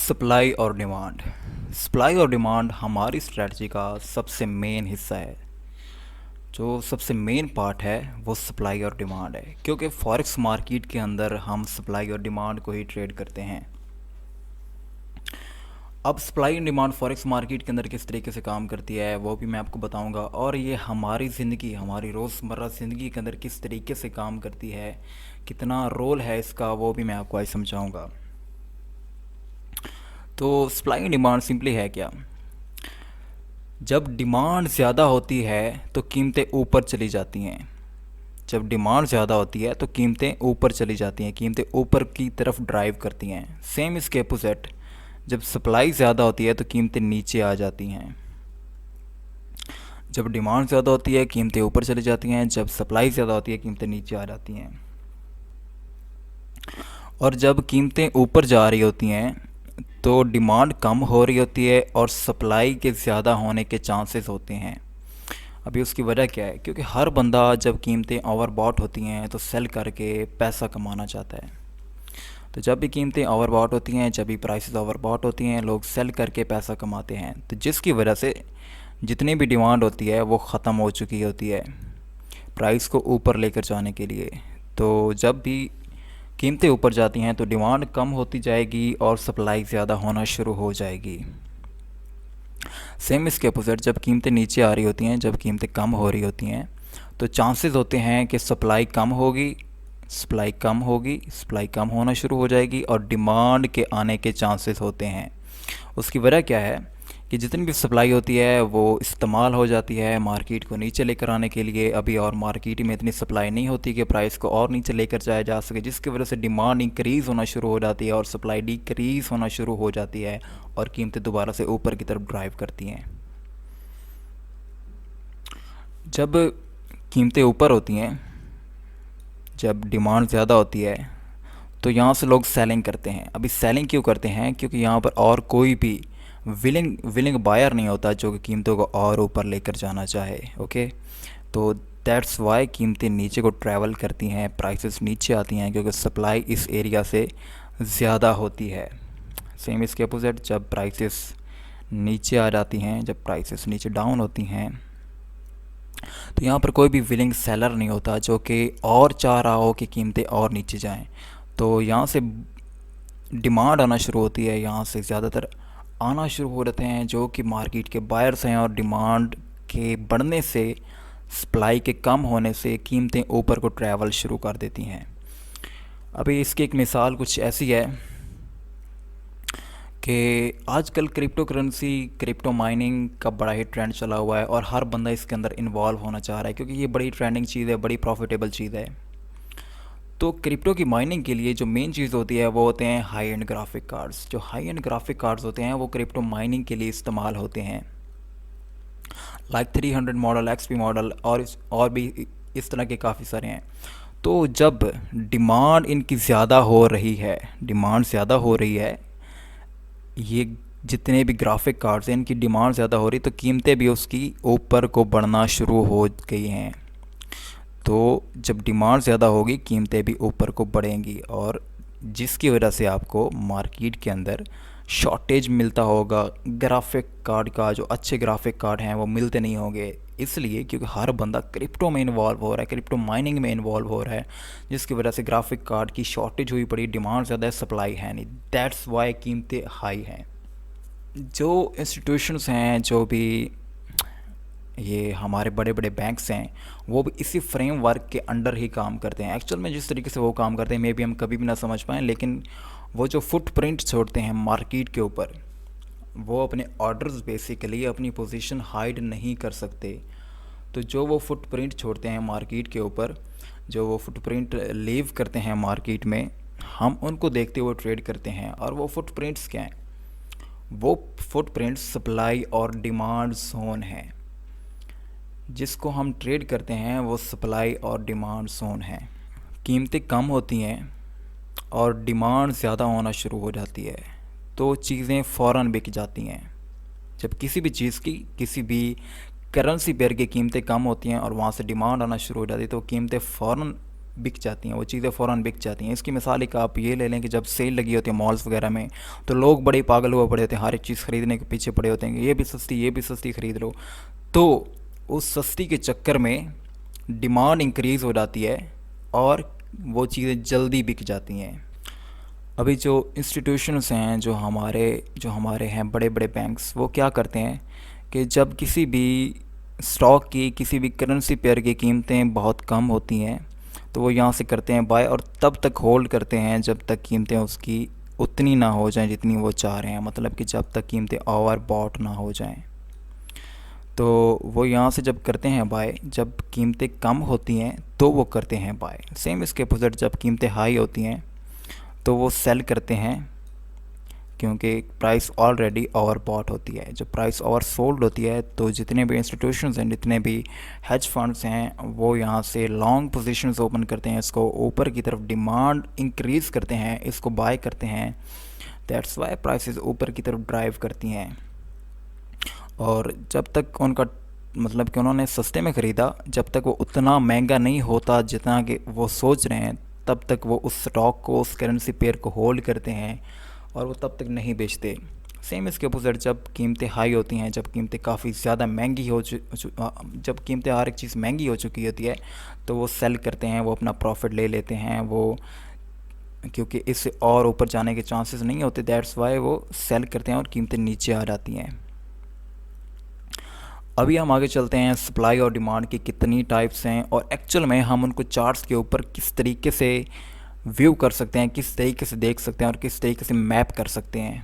Supply और demand. Supply और demand हमारी स्ट्रेटजी का सबसे मेन हिस्सा है। जो सबसे मेन पार्ट है वो सप्लाई और डिमांड है, क्योंकि फॉरेक्स मार्केट के अंदर हम सप्लाई और डिमांड को ही ट्रेड करते हैं। अब supply and demand forex market के अंदर किस तरीके से काम करती है वो भी मैं आपको बताऊंगा, और ये हमारी ज़िंदगी, हमारी रोज़मर्रा ज़िंदगी के अंदर किस तरीके से काम करती है, कितना रोल है इसका, वो भी मैं आपको आज समझाऊंगा। तो सप्लाई एंड डिमांड सिंपली है क्या? जब डिमांड ज़्यादा होती है तो कीमतें ऊपर चली जाती हैं। जब डिमांड ज़्यादा होती है तो कीमतें ऊपर चली जाती हैं, कीमतें ऊपर की तरफ ड्राइव करती हैं। सेम इसके अपोजिट, जब सप्लाई ज़्यादा होती है तो कीमतें नीचे आ जाती हैं। जब डिमांड ज़्यादा होती है कीमतें ऊपर चली जाती हैं, जब सप्लाई ज़्यादा होती है कीमतें नीचे आ जाती हैं। और जब कीमतें ऊपर जा रही होती हैं तो डिमांड कम हो रही होती है और सप्लाई के ज़्यादा होने के चांसेस होते हैं। अभी उसकी वजह क्या है? क्योंकि हर बंदा जब कीमतें ओवरबॉट होती हैं तो सेल करके पैसा कमाना चाहता है। तो जब भी कीमतें ओवरबॉट होती हैं, जब भी प्राइसेस ओवरबॉट होती हैं, लोग सेल करके पैसा कमाते हैं। तो जिसकी वजह से जितनी भी डिमांड होती है वो ख़त्म हो चुकी होती है प्राइस को ऊपर लेकर जाने के लिए। तो जब भी कीमतें ऊपर जाती हैं तो डिमांड कम होती जाएगी और सप्लाई ज़्यादा होना शुरू हो जाएगी। सेम इसके अपोजिट, जब कीमतें नीचे आ रही होती हैं, जब कीमतें कम हो रही होती हैं, तो चांसेस होते हैं कि सप्लाई कम होगी, सप्लाई कम होना शुरू हो जाएगी और डिमांड के आने के चांसेस होते हैं। उसकी वजह क्या है कि जितनी भी सप्लाई होती है वो इस्तेमाल हो जाती है मार्केट को नीचे लेकर आने के लिए अभी, और मार्केट में इतनी सप्लाई नहीं होती कि प्राइस को और नीचे लेकर जाया जा सके, जिसकी वजह से डिमांड इंक्रीज़ होना शुरू हो जाती है और सप्लाई डिक्रीज़ होना शुरू हो जाती है और कीमतें दोबारा से ऊपर की तरफ ड्राइव करती हैं। जब कीमतें ऊपर होती हैं, जब डिमांड ज़्यादा होती है, तो यहाँ से लोग सेलिंग करते हैं। अभी सेलिंग क्यों करते हैं? क्योंकि यहाँ पर और कोई भी विलिंग विलिंग बायर नहीं होता जो कि कीमतों को और ऊपर लेकर जाना चाहे। ओके, तो दैट्स वाई कीमतें नीचे को ट्रैवल करती हैं, प्राइसेस नीचे आती हैं, क्योंकि सप्लाई इस एरिया से ज़्यादा होती है। सेम इसके अपोजिट, जब प्राइसेस नीचे आ जाती हैं, जब प्राइसेस नीचे डाउन होती हैं, तो यहाँ पर कोई भी विलिंग सेलर नहीं होता जो कि और चाह रहा हो कि कीमतें और नीचे जाएं। तो यहाँ से डिमांड आना शुरू होती है, यहाँ से ज़्यादातर आना शुरू हो जाते हैं जो कि मार्केट के बायर्स हैं, और डिमांड के बढ़ने से, सप्लाई के कम होने से कीमतें ऊपर को ट्रैवल शुरू कर देती हैं। अभी इसकी एक मिसाल कुछ ऐसी है कि आजकल क्रिप्टो करेंसी, क्रिप्टो माइनिंग का बड़ा ही ट्रेंड चला हुआ है और हर बंदा इसके अंदर इन्वॉल्व होना चाह रहा है, क्योंकि ये बड़ी ट्रेंडिंग चीज़ है, बड़ी प्रॉफिटेबल चीज़ है। तो क्रिप्टो की माइनिंग के लिए जो मेन चीज़ होती है वो होते हैं हाई एंड ग्राफिक कार्ड्स। जो हाई एंड ग्राफिक कार्ड्स होते हैं वो क्रिप्टो माइनिंग के लिए इस्तेमाल होते हैं, लाइक 300 मॉडल, एक्सपी मॉडल और भी इस तरह के काफ़ी सारे हैं। तो जब डिमांड इनकी ज़्यादा हो रही है, डिमांड ज़्यादा हो रही है, ये जितने भी ग्राफिक कार्ड्स हैं इनकी डिमांड ज़्यादा हो रही, तो कीमतें भी उसकी ऊपर को बढ़ना शुरू हो गई हैं। तो जब डिमांड ज़्यादा होगी कीमतें भी ऊपर को बढ़ेंगी, और जिसकी वजह से आपको मार्केट के अंदर शॉर्टेज मिलता होगा ग्राफिक कार्ड का। जो अच्छे ग्राफिक कार्ड हैं वो मिलते नहीं होंगे, इसलिए क्योंकि हर बंदा क्रिप्टो में इन्वॉल्व हो रहा है, क्रिप्टो माइनिंग में इन्वॉल्व हो रहा है, जिसकी वजह से ग्राफिक कार्ड की शॉर्टेज हुई पड़ी। डिमांड ज़्यादा है, सप्लाई है नहीं, दैट्स वाई कीमतें हाई हैं। जो इंस्टीट्यूशंस हैं, जो भी ये हमारे बड़े बड़े बैंक्स हैं, वो भी इसी फ्रेमवर्क के अंडर ही काम करते हैं। एक्चुअल में जिस तरीके से वो काम करते हैं मे बी हम कभी भी ना समझ पाएँ, लेकिन वो जो फुटप्रिंट छोड़ते हैं मार्केट के ऊपर, वो अपने ऑर्डर्स बेसिकली अपनी पोजीशन हाइड नहीं कर सकते। तो जो वो फुटप्रिंट छोड़ते हैं मार्केट के ऊपर, जो वो फुटप्रिंट लीव करते हैं मार्केट में, हम उनको देखते हुए ट्रेड करते हैं। और वो फुटप्रिंट्स क्या हैं? वो फुटप्रिंट्स सप्लाई और डिमांड जोन है। जिसको हम ट्रेड करते हैं वो सप्लाई और डिमांड जोन है। कीमतें कम होती हैं और डिमांड ज़्यादा होना शुरू हो जाती है, तो चीज़ें फ़ौरन बिक जाती हैं। जब किसी भी चीज़ की, किसी भी करेंसी पेयर की कीमतें कम होती हैं और वहाँ से डिमांड आना शुरू हो जाती है, तो कीमतें फ़ौरन बिक जाती हैं, वो चीज़ें फ़ौरन बिक जाती हैं। इसकी मिसाल एक आप ये ले लें कि जब सेल लगी होती है मॉल्स वगैरह में, तो लोग बड़े पागल हुए पड़े होते हैं, हर एक चीज़ ख़रीदने के पीछे पड़े होते हैं कि ये भी सस्ती ख़रीद लो। तो उस सस्ती के चक्कर में डिमांड इंक्रीज़ हो जाती है और वो चीज़ें जल्दी बिक जाती हैं। अभी जो इंस्टीट्यूशंस हैं, जो हमारे हैं बड़े बड़े बैंक्स, वो क्या करते हैं कि जब किसी भी स्टॉक की, किसी भी करेंसी पेयर की कीमतें बहुत कम होती हैं, तो वो यहाँ से करते हैं बाय, और तब तक होल्ड करते हैं जब तक कीमतें उसकी उतनी ना हो जाएं जितनी वो चाह रहे हैं, मतलब कि जब तक कीमतें ओवर बॉट ना हो जाएं। तो वो यहाँ से जब करते हैं बाय, जब कीमतें कम होती हैं तो वो करते हैं बाय। सेम इसके अपोजिट जब कीमतें हाई होती हैं तो वो सेल करते हैं, क्योंकि प्राइस ऑलरेडी ओवर बॉट होती है। जब प्राइस ओवर सोल्ड होती है तो जितने भी इंस्टीट्यूशंस हैं, जितने भी हेज फंड्स हैं, वो यहाँ से लॉन्ग पोजीशंस ओपन करते हैं, इसको ऊपर की तरफ डिमांड इंक्रीज़ करते हैं, इसको बाय करते हैं। दैट्स वाई प्राइसेस ऊपर की तरफ ड्राइव करती हैं। और जब तक उनका, मतलब कि उन्होंने सस्ते में ख़रीदा, जब तक वो उतना महंगा नहीं होता जितना कि वो सोच रहे हैं, तब तक वो उस स्टॉक को, उस करेंसी पेयर को होल्ड करते हैं और वो तब तक नहीं बेचते। सेम इसके अपोजिट जब कीमतें हाई होती हैं, जब कीमतें काफ़ी ज़्यादा महंगी जब कीमतें हर एक चीज़ महंगी हो चुकी होती है, तो वो सेल करते हैं, वो अपना प्रॉफिट ले लेते हैं। वो क्योंकि इससे और ऊपर जाने के चांसेस नहीं होते, दैट्स वाई वो सेल करते हैं और कीमतें नीचे आ जाती हैं। अभी हम आगे चलते हैं, सप्लाई और डिमांड की कितनी टाइप्स हैं और एक्चुअल में हम उनको चार्ट्स के ऊपर किस तरीके से व्यू कर सकते हैं, किस तरीके से देख सकते हैं और किस तरीके से मैप कर सकते हैं।